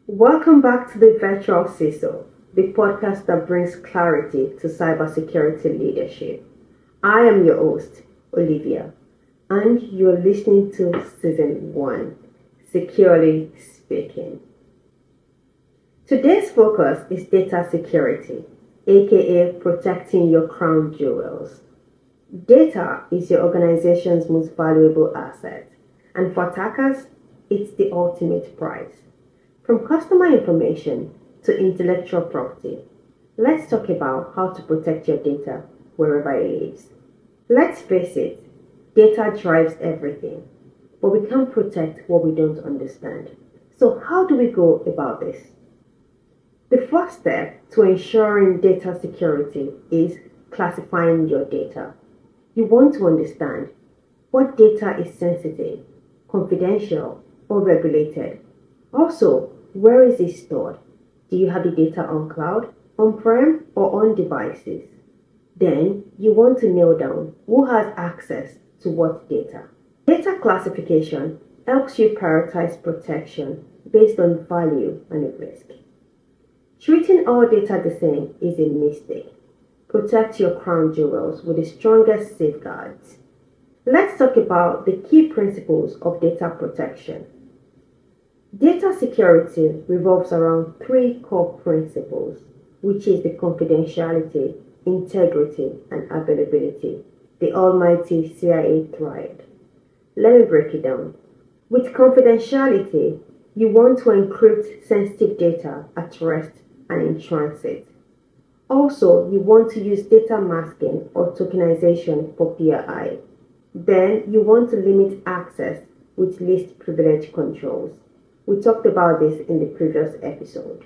Welcome back to the Virtual CISO, the podcast that brings clarity to cybersecurity leadership. I am your host, Olivia, and you're listening to Season 1, Securely Speaking. Today's focus is data security, aka protecting your crown jewels. Data is your organization's most valuable asset, and for attackers, it's the ultimate prize. From customer information to intellectual property, let's talk about how to protect your data wherever it lives. Let's face it, data drives everything, but we can't protect what we don't understand. So how do we go about this? The first step to ensuring data security is classifying your data. You want to understand what data is sensitive, confidential, or regulated. Also, where is it stored? Do you have the data on cloud, on-prem, or on devices? Then, you want to nail down who has access to what data. Data classification helps you prioritize protection based on value and risk. Treating all data the same is a mistake. Protect your crown jewels with the strongest safeguards. Let's talk about the key principles of data protection. Data security revolves around three core principles, which is the confidentiality, integrity, and availability, the almighty CIA triad. Let me break it down. With confidentiality, you want to encrypt sensitive data at rest and in transit. Also, you want to use data masking or tokenization for PII. Then, you want to limit access with least privilege controls. We talked about this in the previous episode.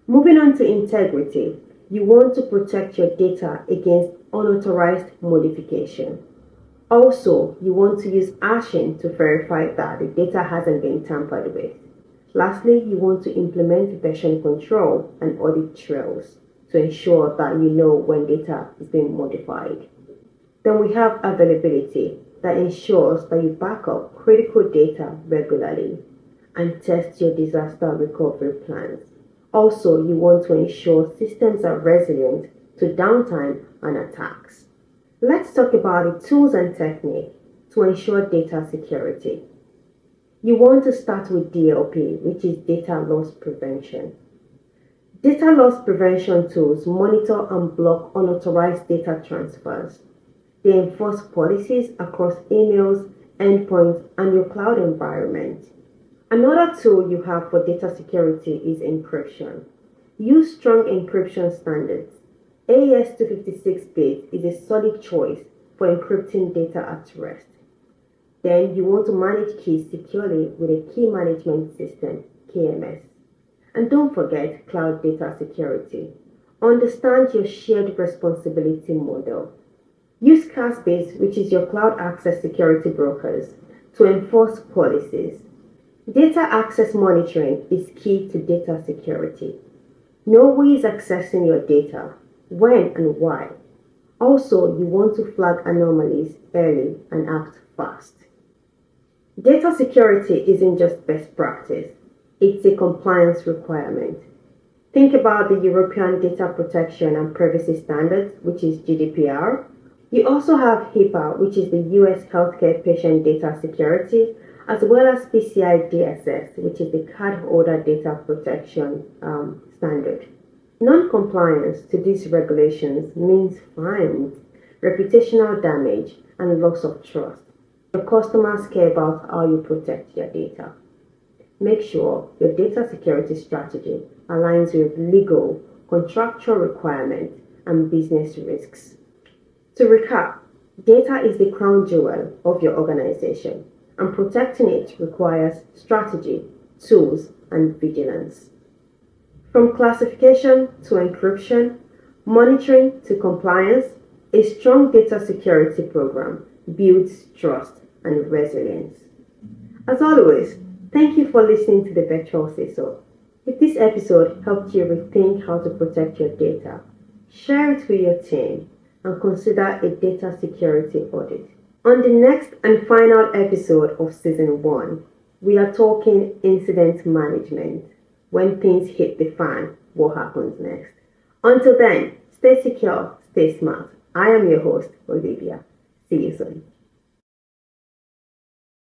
Moving on to integrity, you want to protect your data against unauthorized modification. Also, you want to use hashing to verify that the data hasn't been tampered with. Lastly, you want to implement version control and audit trails to ensure that you know when data is being modified. Then we have availability that ensures that you back up critical data regularly and test your disaster recovery plans. Also, you want to ensure systems are resilient to downtime and attacks. Let's talk about the tools and technique to ensure data security. You want to start with DLP, which is data loss prevention. Data loss prevention tools monitor and block unauthorized data transfers. They enforce policies across emails, endpoints, and your cloud environment. Another tool you have for data security is encryption. Use strong encryption standards. AES 256-bit is a solid choice for encrypting data at rest. Then you want to manage keys securely with a key management system, KMS. And don't forget cloud data security. Understand your shared responsibility model. Use CASBase, which is your cloud access security brokers, to enforce policies. Data access monitoring is key to data security. Know who is accessing your data, when and why. Also, you want to flag anomalies early and act fast. Data security isn't just best practice, it's a compliance requirement. Think about the European Data Protection and Privacy Standards, which is GDPR. You also have HIPAA, which is the US Healthcare Patient Data Security, as well as PCI DSS, which is the Cardholder Data Protection Standard. Non-compliance to these regulations means fines, reputational damage, and loss of trust. Your customers care about how you protect their data. Make sure your data security strategy aligns with legal, contractual requirements, and business risks. To recap, data is the crown jewel of your organization, and protecting it requires strategy, tools, and vigilance. From classification to encryption, monitoring to compliance, a strong data security program builds trust and resilience. As always, thank you for listening to the Virtual CISO. If this episode helped you rethink how to protect your data, share it with your team and consider a data security audit. On the next and final episode of Season 1, we are talking incident management. when things hit the fan, what happens next? Until then, stay secure, stay smart. I am your host, Olivia.